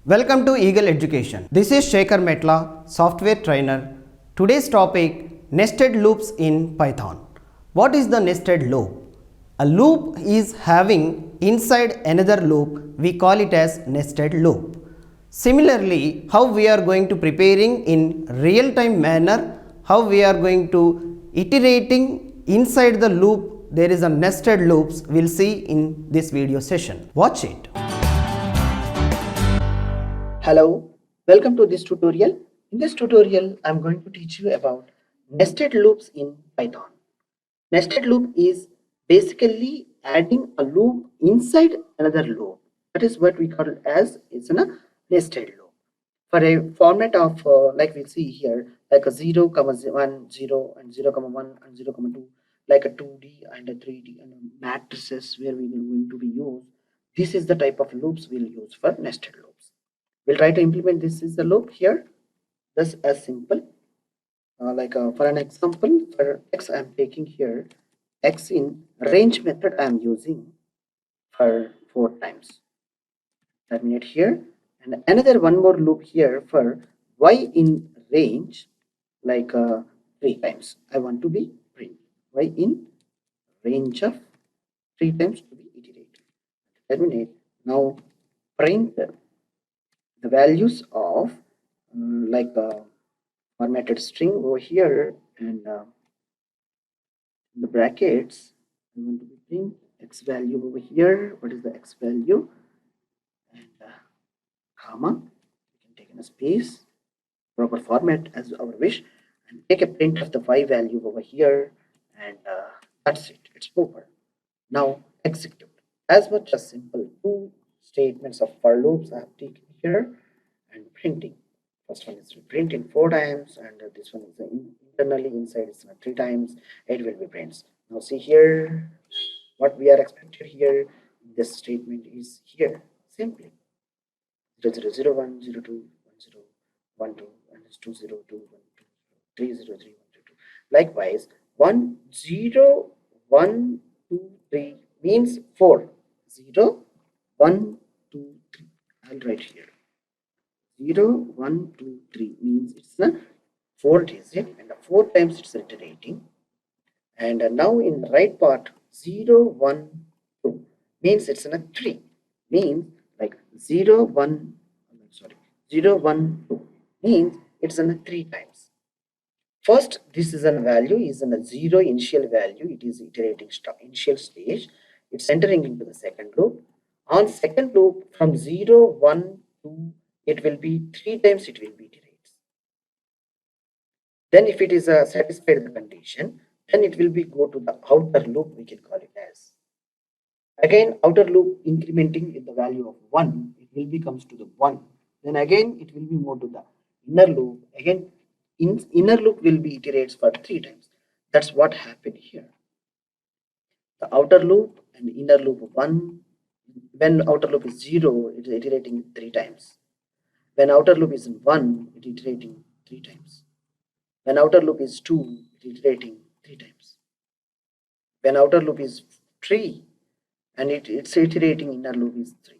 Welcome to Eagle Education. This is Sekhar Metla, software trainer. Today's topic, nested loops in Python. What is the nested loop? A loop is having inside another loop. We call it as nested loop. Similarly, how we are going to preparing in real-time manner, how we are going to iterating inside the loop, there is a nested loops, we'll see in this video session. Watch it. Hello, welcome to this tutorial. In this tutorial, I'm going to teach you about nested loops in Python. Nested loop is basically adding a loop inside another loop. That is what we call it as it's a nested loop. For a format of like we see here, like a 0, 1, 0 and 0, 1 and 0, 2, like a 2D and a 3D and a matrices where we are going to be used. This is the type of loops we'll use for nested loops. We'll try to implement this is the loop here. This as simple for an example, for x I'm taking here x in range method I'm using for 4 times. Terminate here, and another one more loop here for y in range like 3 times. I want to be print y in range of 3 times to be iterated. Terminate. Now print the values of formatted string over here, and in the brackets I want to be print x value over here. What is the x value? And comma, we can take in a space, proper format as our wish, and take a print of the y value over here, and that's it, it's over. Now execute. As much as simple 2 statements of for loops I have taken here, and printing. First one is printing 4 times, and this one is internally inside is 3 times. It will be prints. Now see here, what we are expected here. This statement is here simply 0, 0, 1, 0, 2, 1, 0, 1, 2, and it's 2, 0, 2, 1, 2, 3, 0, 3, 1, 2, 2. Likewise, 1, 0, 1, 2, 3 means 4. 0, 1, 2, 3. I'll write here 0, 1, 2, 3 means it's a 4 digit, and 4 times it's iterating. And now in the right part 0, 1, 2 means it's in a 3, means like 0, 1, 2 means it's in a 3 times. First, this is a value is in a 0 initial value. It is iterating initial stage. It's entering into the second loop. On second loop from 0, 1, 2, it will be 3 times it will be iterates. Then if it is satisfied the condition, then it will be go to the outer loop, we can call it as. Again outer loop incrementing in the value of 1, it will be comes to the 1. Then again it will be more to the inner loop. Again inner loop will be iterates for 3 times. That's what happened here. The outer loop and inner loop 1. When outer loop is 0, it is iterating 3 times. When outer loop is 1, it is iterating 3 times. When outer loop is 2, it is iterating 3 times. When outer loop is 3, and it's iterating inner loop is 3.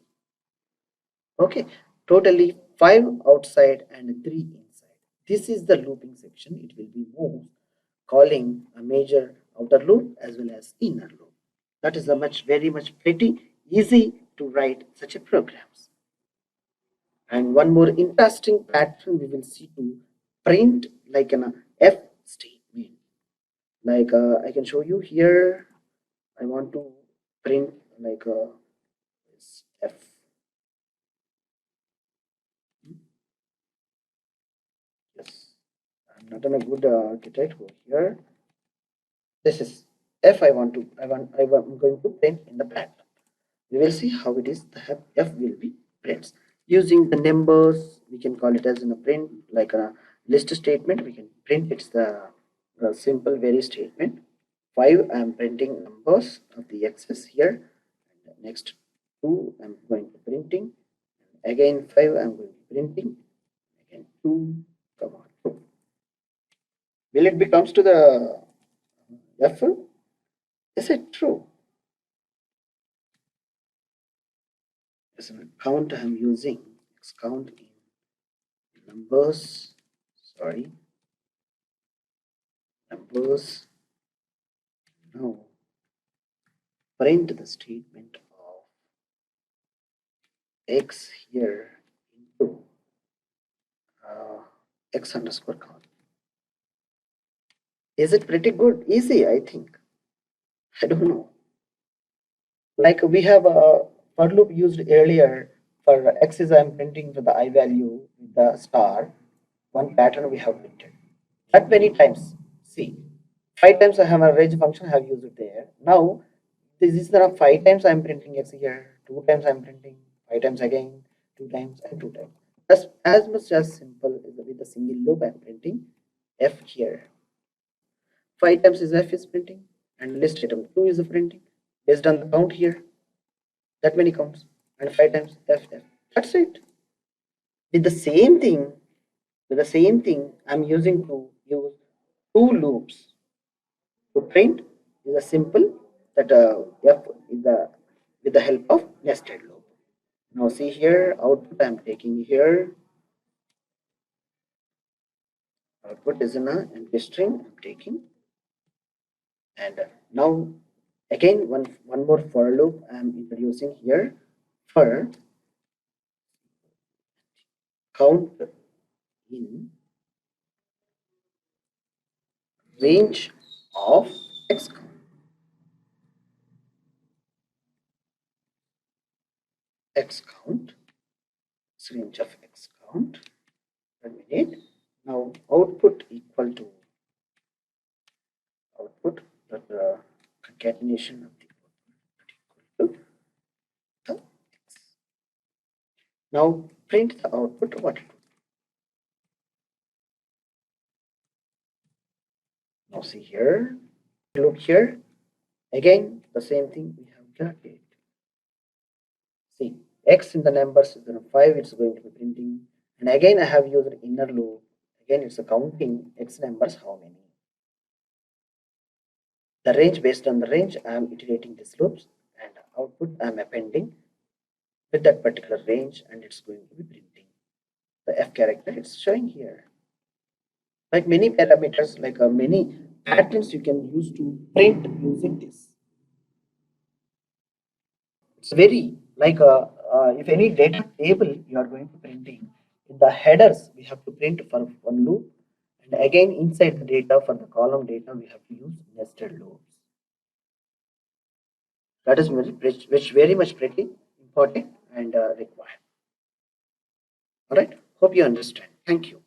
Okay, totally 5 outside and 3 inside. This is the looping section. It will be moved, calling a major outer loop as well as inner loop. That is a very much pretty easy to write such a programs. And one more interesting pattern we will see to print like an F statement. Like I can show you here. I want to print like this F. Yes, I'm not in a good architect over here. This is F. I'm going to print in the pattern. We will see how it is. The F will be prints. Using the numbers, we can call it as in a print, like a list statement. We can print it's the simple very statement. 5, I am printing numbers of the x's here. And next 2, I'm going to printing. Again 5, I'm going to printing. Again 2, come on. 2. Will it becomes to the F? Is it true? As an account I'm using x count in numbers, numbers. Now print the statement of x here into x underscore count. Is it pretty good? Easy, I think. I don't know. Like we have a for loop used earlier for x is I'm printing for the I value with the star. One pattern we have printed. That many times. See, 5 times I have a range function I have used it there. Now this is there are 5 times I'm printing x here, 2 times I'm printing, 5 times again, 2 times and 2 times. That's as much as simple as with a single loop I'm printing f here. 5 times is f is printing and list item 2 is printing based on the count here. That many counts and 5 times f. That's it. With the same thing, I'm using to use 2 loops to print is a simple that f is the with the help of nested loop. Now see here, output I'm taking here. Output is in a empty string I'm taking, and now again one more for loop I'm introducing here for count in range of x count. X count, range of x count. 1 minute. Now output equal to output that the concatenation of the output equal to the x. Now print the output what it would. Now see here, look here, again the same thing we have got it. See, x in the numbers is 5, it's going to be printing, and again I have used inner loop. Again it's a counting x numbers how many. The range, based on the range I am iterating these loops, and output I am appending with that particular range, and it's going to be printing the f character it's showing here. Like many parameters, like many patterns you can use to print using this. It's very like if any data table you are going to printing, in the headers we have to print for one loop, and again inside the data for the column data we have to use nested loops. That is very much pretty important and required. All right, hope you understand. Thank you.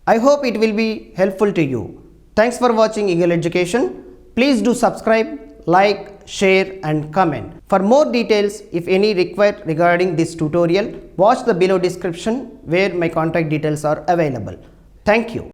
I hope it will be helpful to you. Thanks for watching Eagle Education. Please do subscribe, like, share and comment. For more details, if any required regarding this tutorial, watch the below description where my contact details are available. Thank you.